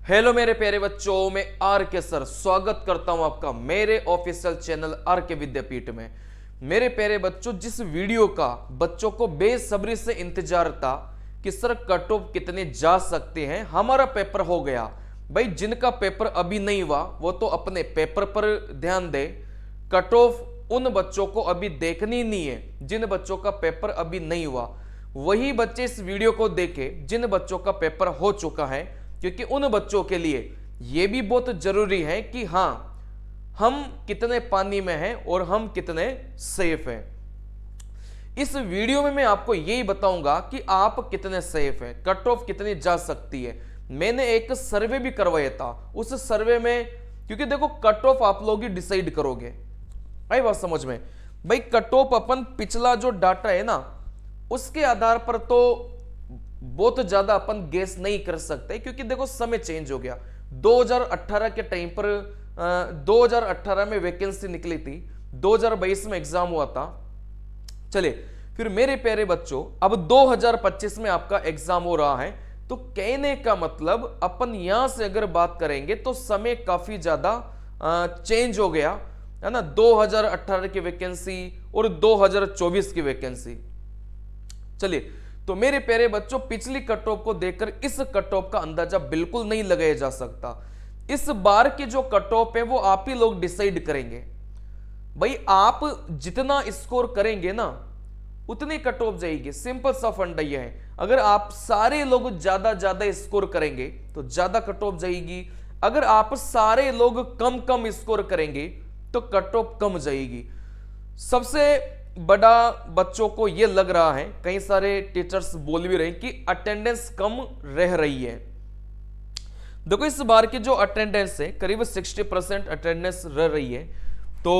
Hello मेरे प्यारे बच्चों, मैं आर के सर स्वागत करता हूं आपका मेरे ऑफिशियल चैनल आर के विद्यापीठ में। मेरे प्यारे बच्चों, जिस वीडियो का बच्चों को बेसब्री से इंतजार था कि सर कट ऑफ कितने जा सकते हैं, हमारा पेपर हो गया। भाई जिनका पेपर अभी नहीं हुआ वो तो अपने पेपर पर ध्यान दे। कट ऑफ उन बच्चों को अभी देखनी नहीं है जिन बच्चों का पेपर अभी नहीं हुआ। वही बच्चे इस वीडियो को देखे जिन बच्चों का पेपर हो चुका है, क्योंकि उन बच्चों के लिए यह भी बहुत जरूरी है कि हां हम कितने पानी में हैं और हम कितने सेफ हैं। इस वीडियो में मैं आपको यही बताऊंगा कि आप कितने सेफ हैं, कट ऑफ कितनी जा सकती है। मैंने एक सर्वे भी करवाया था, उस सर्वे में क्योंकि देखो कट ऑफ आप लोग ही डिसाइड करोगे। आई बात समझ में? भाई कट ऑफ अपन पिछला जो डाटा है ना उसके आधार पर तो बहुत ज्यादा अपन गेस नहीं कर सकते, क्योंकि देखो समय चेंज हो गया। 2018 के टाइम पर 2018 में वैकेंसी निकली थी, 2022 में एग्जाम हुआ था। चलिए फिर मेरे प्यारे बच्चों, अब 2025 में आपका एग्जाम हो रहा है, तो कहने का मतलब अपन यहां से अगर बात करेंगे तो समय काफी ज्यादा चेंज हो गया है ना। 2018 की वैकेंसी और 2024 की वैकेंसी। चलिए तो मेरे प्यारे बच्चों, पिछली कट ऑफ को देखकर इस कट ऑफ का अंदाजा बिल्कुल नहीं लगाया जा सकता। इस बार की जो कट ऑफ है वो आप ही लोग डिसाइड करेंगे। भाई आप जितना स्कोर करेंगे ना उतनी कट ऑफ जाएगी। सिंपल सा फंडा यह है, अगर आप सारे लोग ज्यादा स्कोर करेंगे तो ज्यादा कट ऑफ जाएगी। अगर आप सारे लोग कम स्कोर करेंगे तो कट ऑफ कम जाएगी। सबसे बड़ा बच्चों को यह लग रहा है, कई सारे टीचर्स बोल भी रहे हैं कि अटेंडेंस कम रह रही है। देखो इस बार की जो अटेंडेंस है करीब 60% अटेंडेंस रह रही है। तो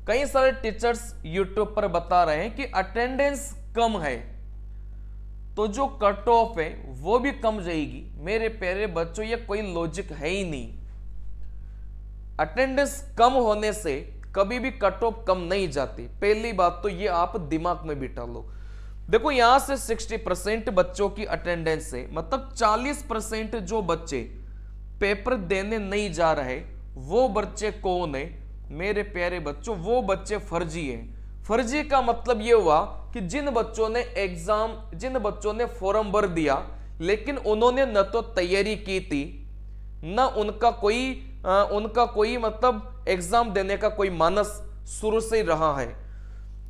कई सारे टीचर्स यूट्यूब पर बता रहे हैं कि अटेंडेंस कम है तो जो कट ऑफ है वो भी कम जाएगी। मेरे प्यारे बच्चों, ये कोई लॉजिक है ही नहीं। अटेंडेंस कम होने से कभी भी कट ऑफ कम नहीं जाती। पहली बात तो ये आप दिमाग में बिठा लो। देखो यहां से 60% बच्चों की अटेंडेंस है, मतलब 40% जो बच्चे पेपर देने नहीं जा रहे वो बच्चे कौन है मेरे प्यारे बच्चों? वो बच्चे फर्जी हैं। फर्जी का मतलब ये हुआ कि जिन बच्चों ने फॉर्म भर दिया लेकिन उन्होंने न तो तैयारी की थी न उनका कोई मतलब एग्जाम देने का कोई मानस शुरू से ही रहा है।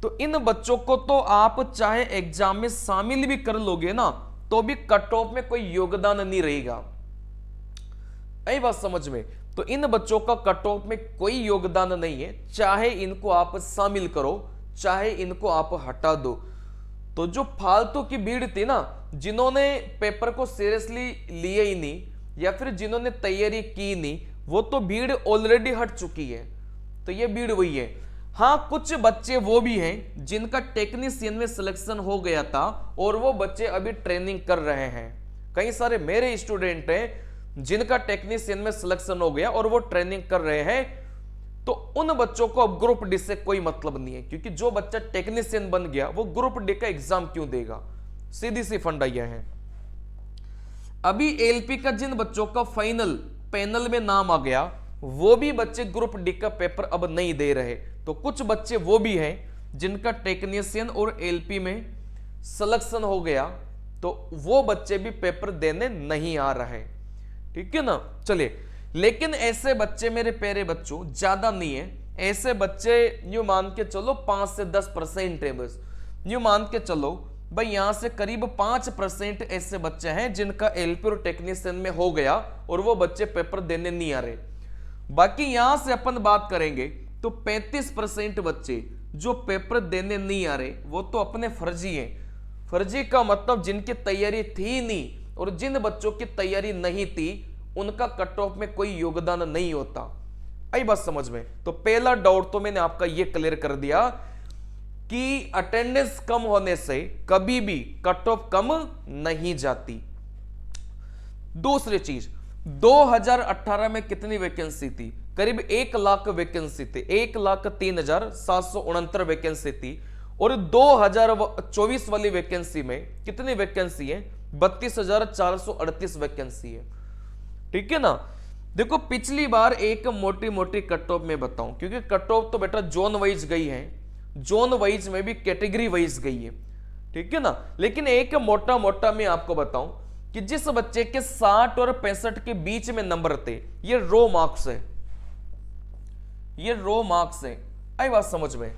तो इन बच्चों को तो आप चाहे एग्जाम में शामिल भी कर लोगे ना तो भी कट ऑफ में कोई योगदान नहीं रहेगा। यही बात समझ में? तो इन बच्चों का कट ऑफ में कोई योगदान नहीं है, चाहे इनको आप शामिल करो चाहे इनको आप हटा दो। तो जो फालतू की भीड़ थी ना, जिन्होंने पेपर को सीरियसली लिए ही नहीं या फिर जिन्होंने तैयारी की नहीं, वो तो भीड़ ऑलरेडी हट चुकी है। तो ये भीड़ वही है। हाँ, कुछ बच्चे वो भी हैं जिनका टेक्नीशियन में सिलेक्शन हो गया था और वो बच्चे अभी ट्रेनिंग कर रहे हैं। कई सारे मेरे स्टूडेंट हैं जिनका टेक्नीशियन में सिलेक्शन हो गया और वो ट्रेनिंग कर रहे हैं। तो उन बच्चों को अब ग्रुप डी से कोई मतलब नहीं है, क्योंकि जो बच्चा टेक्नीशियन बन गया वो ग्रुप डी का एग्जाम क्यों देगा? सीधी सी फंडा यह है। अभी एलपी का जिन बच्चों का फाइनल पैनल में नाम आ गया वो भी बच्चे ग्रुप डी का पेपर अब नहीं दे रहे। तो कुछ बच्चे वो भी हैं जिनका टेक्नीशियन और एलपी में सिलेक्शन हो गया, तो वो बच्चे भी पेपर देने नहीं आ रहे। ठीक है ना? चलिए, लेकिन ऐसे बच्चे मेरे प्यारे बच्चों ज्यादा नहीं है। ऐसे बच्चे यूं मान के चलो 5 से 10% है बस। यूं मान के चलो भाई यहां से करीब 5% ऐसे बच्चे हैं जिनका एलपी और टेक्नीशियन में हो गया और वो बच्चे पेपर देने नहीं आ रहे। बाकी यहां से अपन बात करेंगे तो 35% बच्चे जो पेपर देने नहीं आ रहे वो तो अपने फर्जी हैं। फर्जी का मतलब जिनकी तैयारी थी नहीं, और जिन बच्चों की तैयारी नहीं थी उनका कट ऑफ में कोई योगदान नहीं होता। आई बात समझ में? तो पहला डाउट तो मैंने आपका ये क्लियर कर दिया कि अटेंडेंस कम होने से कभी भी कट ऑफ कम नहीं जाती। दूसरी चीज, 2018 में कितनी वैकेंसी थी? करीब 1 लाख वैकेंसी थी, 1,03,769 वैकेंसी थी। और 2024 वाली वैकेंसी में कितनी वैकेंसी है? 32,438 वैकेंसी है। ठीक है ना। देखो पिछली बार एक मोटी मोटी कट ऑफ में बताऊं, क्योंकि कट ऑफ तो बेटा जोन वाइज गई है, जोन वाइज में भी कैटेगरी वाइज गई है, ठीक है ना। लेकिन एक मोटा मोटा मैं आपको बताऊं कि जिस बच्चे के 60 और 65 के बीच में नंबर थे, ये रो मार्क्स है, ये रो मार्क्स है। आई बात समझ में,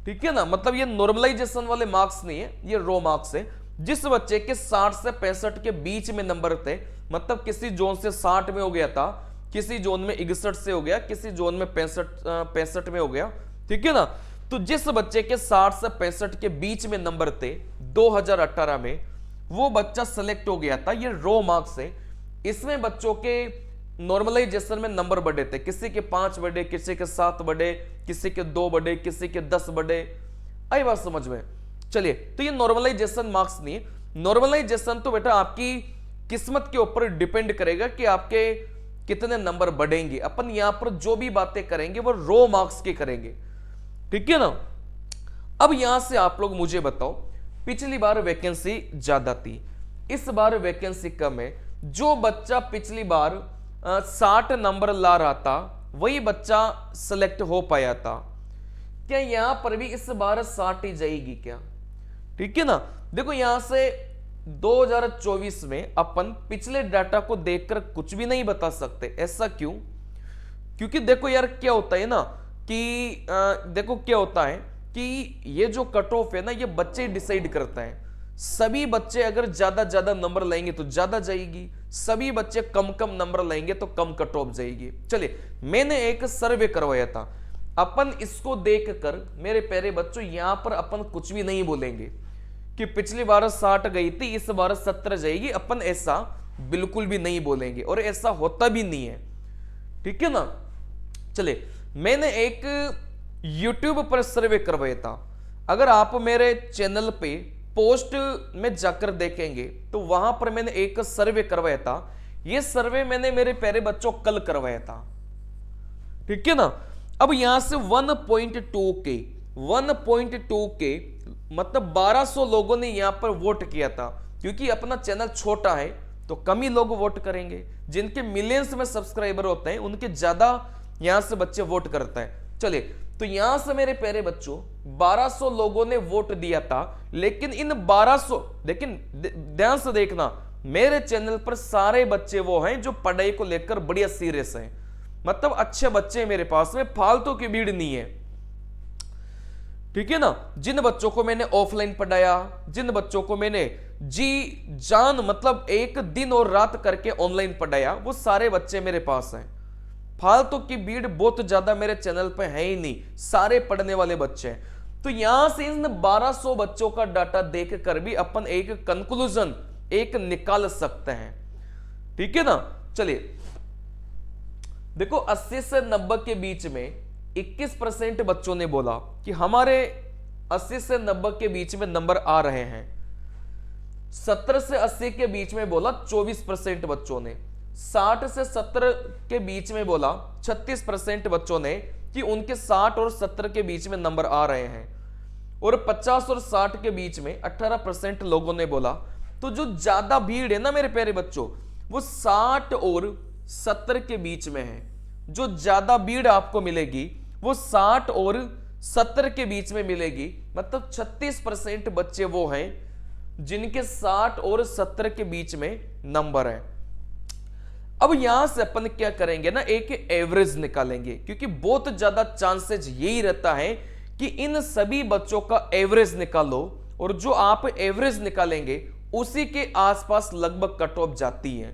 ठीक है ना। मतलब ये नॉर्मलाइजेशन वाले मार्क्स नहीं है, ये रो मार्क्स है। जिस बच्चे के 60 से 65 के बीच में नंबर थे, मतलब किसी जोन से 60 में हो गया था, किसी जोन में 61 से हो गया, किसी जोन में 65 में हो गया, ठीक है ना। तो जिस बच्चे के 60 से 65 के बीच में नंबर थे 2018 में, वो बच्चा सेलेक्ट हो गया था। ये रो मार्क्स है। इसमें बच्चों के नॉर्मलाइजेशन में नंबर बढ़े थे, किसी के 5 बढ़े, किसी के 7 बढ़े, किसी के 2 बढ़े, किसी के 10 बढ़े। आई बात समझ में। चलिए, तो ये नॉर्मलाइजेशन मार्क्स नहीं है। नॉर्मलाइजेशन तो बेटा आपकी किस्मत के ऊपर डिपेंड करेगा कि आपके कितने नंबर बढ़ेंगे। अपन यहां पर जो भी बातें करेंगे वो रो मार्क्स की करेंगे, ठीक है ना। अब यहां से आप लोग मुझे बताओ, पिछली बार वैकेंसी ज्यादा थी, इस बार वैकेंसी कम है। जो बच्चा पिछली बार 60 नंबर ला रहा था, वही बच्चा सेलेक्ट हो पाया था। क्या यहां पर भी इस बार 60 ही जाएगी क्या? ठीक है ना। देखो यहां से 2024 में अपन पिछले डाटा को देखकर कुछ भी नहीं बता सकते। ऐसा क्यों? क्योंकि देखो यार क्या होता है ना कि देखो क्या होता है कि ये जो कट ऑफ है ना, ये बच्चे डिसाइड करते हैं। सभी बच्चे अगर ज्यादा नंबर लाएंगे तो ज्यादा जाएगी, सभी बच्चे कम नंबर लाएंगे तो कम कट ऑफ जाएगी। चलिए, मैंने एक सर्वे करवाया था, अपन इसको देखकर मेरे प्यारे बच्चों यहां पर अपन कुछ भी नहीं बोलेंगे कि पिछली बार 60 गई थी, इस बार 70 जाएगी। अपन ऐसा बिल्कुल भी नहीं बोलेंगे और ऐसा होता भी नहीं है, ठीक है ना। चलिए, मैंने एक YouTube पर सर्वे करवाया था। अगर आप मेरे चैनल पे पोस्ट में जाकर देखेंगे तो वहां पर मैंने एक सर्वे करवाया था। यह सर्वे मैंने मेरे प्यारे बच्चों कल करवाया था, ठीक है ना। अब यहां से 1.2 के मतलब 1200 लोगों ने यहां पर वोट किया था। क्योंकि अपना चैनल छोटा है तो कम ही लोग वोट करेंगे, जिनके मिलियंस में सब्सक्राइबर होते हैं उनके ज्यादा यहां से बच्चे वोट करते हैं। चलिए, तो यहां से मेरे प्यारे बच्चों 1200 लोगों ने वोट दिया था। लेकिन इन 1200, लेकिन ध्यान से देखना, मेरे चैनल पर सारे बच्चे वो हैं जो पढ़ाई को लेकर बढ़िया सीरियस हैं। मतलब अच्छे बच्चे मेरे पास में, फालतू की भीड़ नहीं है, ठीक है ना। जिन बच्चों को मैंने ऑफलाइन पढ़ाया, जिन बच्चों को मैंने जी जान मतलब एक दिन और रात करके ऑनलाइन पढ़ाया, वो सारे बच्चे मेरे पास हैं। फालतू की भीड़ बहुत ज्यादा मेरे चैनल पे है ही नहीं, सारे पढ़ने वाले बच्चे हैं। तो यहां से इन 1200 बच्चों का डाटा देखकर भी अपन एक कंक्लूजन एक निकाल सकते हैं, ठीक है ना। चलिए, देखो 80 से 90 के बीच में 21% बच्चों ने बोला कि हमारे 80 से 90 के बीच में नंबर आ रहे हैं। 70 से 80 के बीच में बोला 24% बच्चों ने। 60 से 70 के बीच में बोला 36% बच्चों ने कि उनके 60 और 70 के बीच में नंबर आ रहे हैं। और 50 और 60 के बीच में 18% लोगों ने बोला। तो जो ज्यादा भीड़ है ना मेरे प्यारे बच्चों, वो 60 और 70 के बीच में है। जो ज्यादा भीड़ आपको मिलेगी वो 60 और 70 के बीच में मिलेगी। मतलब 36% बच्चे वो हैं जिनके 60 और 70 के बीच में नंबर है। अब यहां से अपन क्या करेंगे ना, एक एवरेज निकालेंगे, क्योंकि बहुत ज्यादा चांसेस यही रहता है कि इन सभी बच्चों का एवरेज निकालो, और जो आप एवरेज निकालेंगे उसी के आसपास लगभग कट ऑफ जाती है,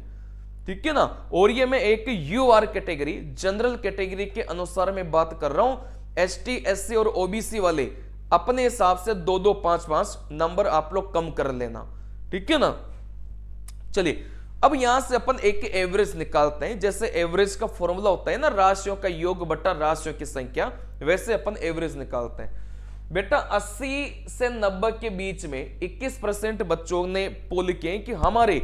ठीक है ना। और ये मैं एक यूआर कैटेगरी, जनरल कैटेगरी के अनुसार मैं बात कर रहा हूं। एसटी, एससी और ओबीसी वाले अपने हिसाब से 2-2, 5-5 नंबर आप लोग कम कर लेना, ठीक है ना। चलिए, अब यहां से अपन एक एवरेज निकालते हैं। जैसे एवरेज का फॉर्मूला होता है ना, राशियों का योग बटा राशियों की संख्या, वैसे अपन एवरेज निकालते हैं। बेटा 80 से 90 के बीच में 21% बच्चों ने पोल किए कि हमारे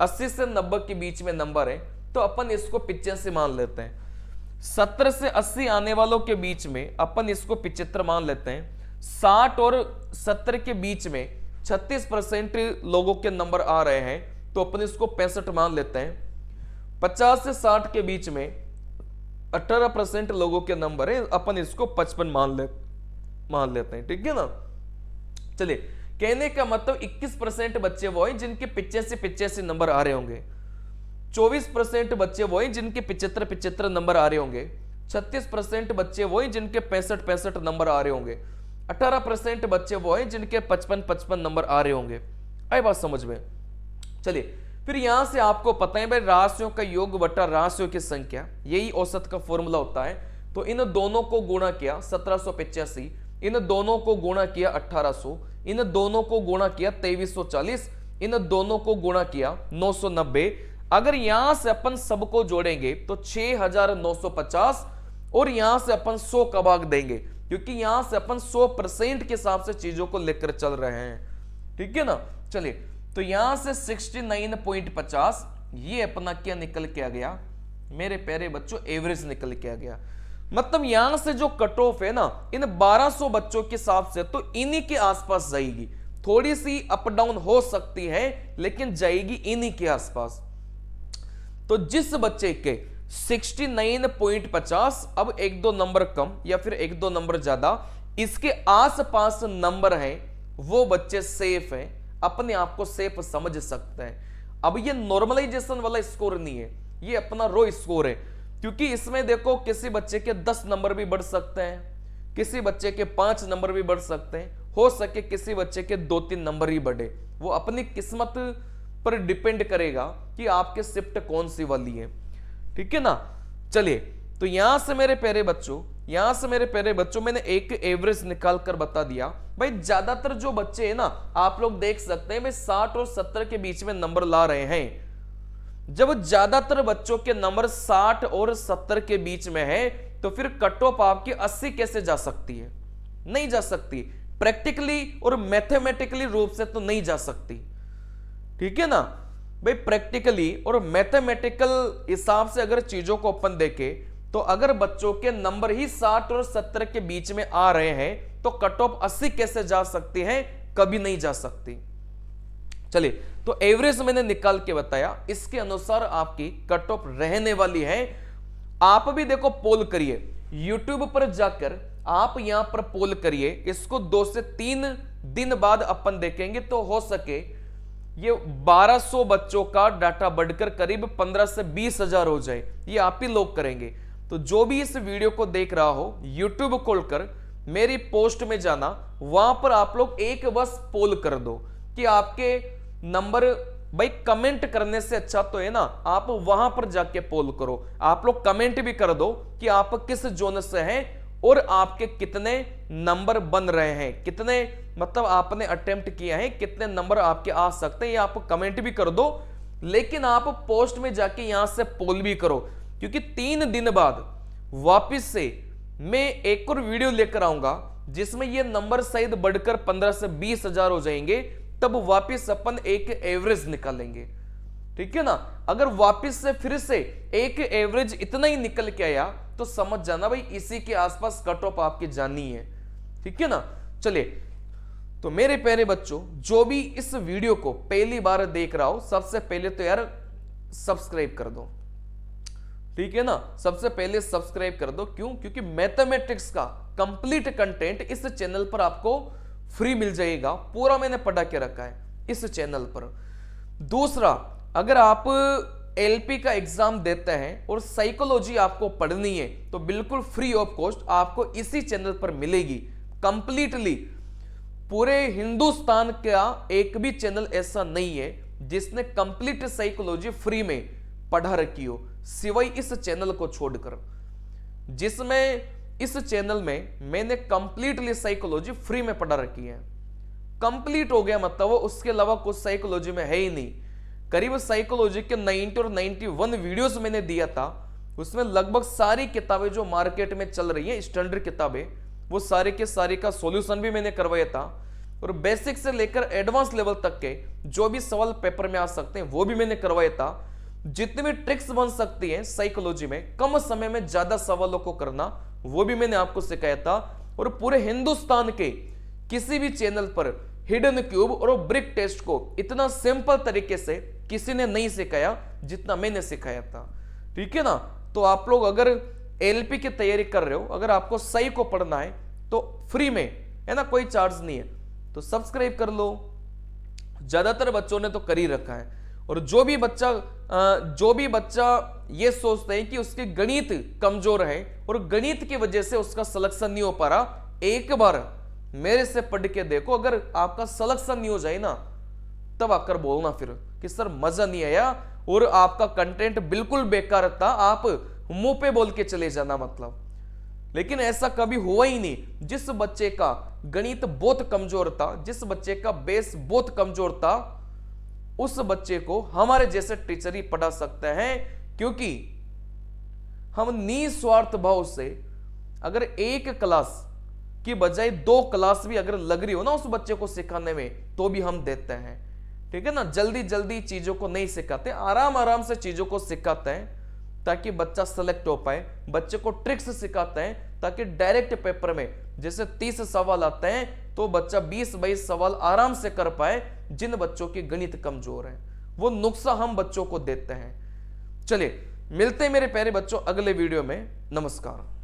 80 से 90 के बीच में नंबर है, तो अपन इसको 85 मान लेते हैं। 70 से 80 आने वालों के बीच में अपन इसको 75 मान लेते हैं। 60 और 70 के बीच में 36% लोगों के नंबर आ रहे हैं, तो अपन इसको 65 मान लेते हैं। 50 से 60 के बीच में 18% लोगों के नंबर है, अपन इसको 55 मान लेते हैं, ठीक है ना। चलिए, कहने का मतलब 21% बच्चे वो हैं जिनके 85 नंबर आ रहे होंगे, 24% बच्चे वो हैं जिनके 75 नंबर आ रहे होंगे, 36% बच्चे वो हैं जिनके 65 नंबर आ रहे होंगे, 18% बच्चे वो हैं जिनके 55 नंबर आ रहे होंगे। आई बात समझ में। चलिए, फिर यहां से आपको पता है भाई राशियों का योग बटा राशियों की संख्या, यही औसत का फॉर्मूला होता है। तो इन दोनों को गुणा किया 1785, इन दोनों को गुणा किया 1800, इन दोनों को गुणा किया 2340, इन दोनों को गुणा किया 990। अगर यहां से अपन सबको जोड़ेंगे तो 6950, और यहां से अपन 100 का भाग देंगे, क्योंकि यहां से अपन 100% के हिसाब से चीजों को लेकर चल रहे हैं, ठीक है ना। चलिए, तो यहां से 69.50 ये अपना क्या निकल के आ गया मेरे प्यारे बच्चों, एवरेज निकल के आ गया। मतलब यहां से जो कट ऑफ है ना, इन 1200 बच्चों के हिसाब से तो इन्हीं के आसपास जाएगी, थोड़ी सी अप डाउन हो सकती है लेकिन जाएगी इन्हीं के आसपास। तो जिस बच्चे के 69.50, अब 1-2 नंबर कम या फिर 1-2 नंबर ज्यादा, इसके आसपास नंबर है, वो बच्चे सेफ हैं, अपने आप को सेफ समझ सकते हैं। अब ये नॉर्मलाइजेशन वाला स्कोर नहीं है, ये अपना रो स्कोर है, क्योंकि इसमें देखो किसी बच्चे के 10 नंबर भी बढ़ सकते हैं, किसी बच्चे के 5 नंबर भी बढ़ सकते हैं, हो सके किसी बच्चे के 2-3 नंबर ही बढ़े। वो अपनी किस्मत पर डिपेंड करेगा कि आपके शिफ्ट कौन सी वाली है, ठीक है ना। चलिए, तो यहां से मेरे प्यारे बच्चों मैंने एक एवरेज निकाल कर बता दिया। भाई ज्यादातर जो बच्चे हैं ना, आप लोग देख सकते हैं भाई 60 और 70 के बीच में नंबर ला रहे हैं। जब ज्यादातर बच्चों के नंबर 60 और 70 के बीच में है, तो फिर कट ऑफ आपकी 80 कैसे जा सकती है? नहीं जा सकती, प्रैक्टिकली और मैथमेटिकली रूप से तो नहीं जा सकती, ठीक है ना भाई। प्रैक्टिकली और मैथमेटिकल हिसाब से अगर चीजों को अपन देखें, तो अगर बच्चों के नंबर ही 60 और 70 के बीच में आ रहे हैं, तो कट ऑफ 80 कैसे जा सकती है? कभी नहीं जा सकती। चलिए, तो एवरेज मैंने निकाल के बताया, इसके अनुसार आपकी कट ऑफ रहने वाली है। आप भी देखो पोल करिए, यूट्यूब पर जाकर आप यहां पर पोल करिए, इसको 2 से 3 दिन बाद अपन देखेंगे, तो हो सके ये 1200 बच्चों का डाटा बढ़कर करीब 15 से 20 हजार हो जाए, ये आप ही लोग करेंगे। तो जो भी इस वीडियो को देख रहा हो, यूट्यूब खोलकर मेरी पोस्ट में जाना, वहां पर आप लोग एक बस पोल कर दो कि आपके नंबर, भाई कमेंट करने से अच्छा तो है ना, आप वहां पर जाके पोल करो। आप लोग कमेंट भी कर दो कि आप किस जोन से हैं और आपके कितने नंबर बन रहे हैं, कितने मतलब आपने अटेम्प्ट किया है, कितने नंबर आपके आ सकते हैं, ये आप कमेंट भी कर दो। लेकिन आप पोस्ट में जाके यहां से पोल भी करो, क्योंकि 3 दिन बाद वापस से मैं एक और वीडियो लेकर आऊंगा, जिसमें ये नंबर शायद बढ़कर 15 से 20 हजार हो जाएंगे, तब वापस अपन एक एवरेज निकालेंगे, ठीक है ना। अगर वापस से फिर से एक एवरेज इतना ही निकल के आया, तो समझ जाना भाई इसी के आसपास कट ऑफ आपकी जानी है, ठीक है ना। चलिए, तो मेरे प्यारे बच्चों, जो भी इस वीडियो को पहली बार देख रहा हो, सबसे पहले तो यार सब्सक्राइब कर दो, ठीक है ना। सबसे पहले सब्सक्राइब कर दो, क्यों? क्योंकि मैथमेटिक्स का कंप्लीट कंटेंट इस चैनल पर आपको फ्री मिल जाएगा, पूरा मैंने पढ़ा के रखा है इस चैनल पर। दूसरा, अगर आप एलपी का एग्जाम देते हैं और साइकोलॉजी आपको पढ़नी है, तो बिल्कुल फ्री ऑफ कॉस्ट आपको इसी चैनल पर मिलेगी कंप्लीटली। पूरे हिंदुस्तान का एक भी चैनल ऐसा नहीं है जिसने कंप्लीट साइकोलॉजी फ्री में पढ़ा रखी हो, सिवाय इस चैनल को छोड़कर, जिसमें इस चैनल में मैंने कंप्लीटली साइकोलॉजी फ्री में पढ़ा रखी है। कंप्लीट हो गया मतलब वो, उसके अलावा कुछ साइकोलॉजी में है ही नहीं। करीब साइकोलॉजी के 90 और 91 वीडियोस मैंने दिया था, उसमें लगभग सारी किताबें जो मार्केट में चल रही है स्टैंडर्ड किताबें, वो सारे के सारे का सॉल्यूशन भी मैंने करवाया था, और बेसिक से लेकर एडवांस लेवल तक के जो भी सवाल पेपर में आ सकते हैं वो भी मैंने करवाया था। जितनी भी ट्रिक्स बन सकती है साइकोलॉजी में कम समय में ज्यादा सवालों को करना, वो भी मैंने आपको सिखाया था। और पूरे हिंदुस्तान के किसी भी चैनल पर हिडन क्यूब और ब्रिक टेस्ट को इतना सिंपल तरीके से किसी ने नहीं सिखाया जितना मैंने सिखाया था। ठीक है ना। तो आप लोग अगर एलपी की तैयारी कर रहे हो, अगर आपको सही को पढ़ना है तो फ्री में है ना, कोई चार्ज नहीं है, तो सब्सक्राइब कर लो। ज्यादातर बच्चों ने तो कर ही रखा है। और जो भी बच्चा ये सोचते हैं कि उसके गणित कमजोर है और गणित की वजह से उसका सिलेक्शन नहीं हो पा रहा, एक बार मेरे से पढ़ के देखो। अगर आपका सिलेक्शन नहीं हो जाए ना, तब आकर बोलना फिर कि सर मजा नहीं आया और आपका कंटेंट बिल्कुल बेकार था, आप मुंह पे बोल के चले जाना मतलब। लेकिन ऐसा कभी हुआ ही नहीं। जिस बच्चे का गणित बहुत कमजोर था, जिस बच्चे का बेस बहुत कमजोर था, उस बच्चे को हमारे जैसे टीचर ही पढ़ा सकते हैं। क्योंकि हम निस्वार्थ भाव से अगर एक क्लास की बजाय 2 क्लास भी अगर लग रही हो ना उस बच्चे को सिखाने में, तो भी हम देते हैं। ठीक है ना। जल्दी जल्दी चीजों को नहीं सिखाते, आराम आराम से चीजों को सिखाते हैं ताकि बच्चा सेलेक्ट हो पाए। बच्चे को ट्रिक्स सिखाते हैं ताकि डायरेक्ट पेपर में जैसे 30 सवाल आते हैं तो बच्चा 20-22 सवाल आराम से कर पाए। जिन बच्चों की गणित कमजोर है वो नुस्खा हम बच्चों को देते हैं। चलिए मिलते हैं मेरे प्यारे बच्चों अगले वीडियो में। नमस्कार।